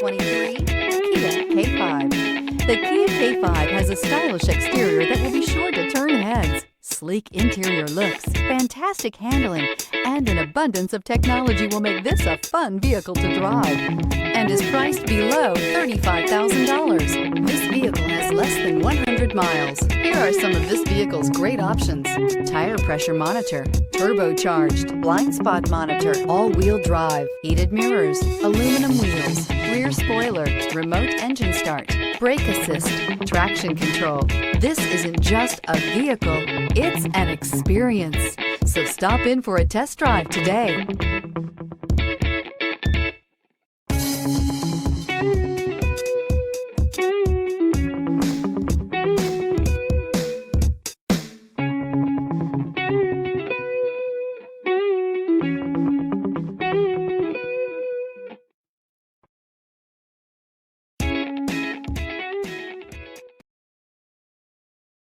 2023 Kia K5. The Kia K5 has a stylish exterior that will be sure to turn heads. Sleek interior looks, fantastic handling, and an abundance of technology will make this a fun vehicle to drive, and is priced below $35,000. This vehicle has less than 100 miles. Here are some of this vehicle's great options: tire pressure monitor, turbocharged, blind spot monitor, all-wheel drive, heated mirrors, aluminum wheels, rear spoiler, remote engine start, brake assist, traction control. This isn't just a vehicle, it's an experience. So stop in for a test drive today.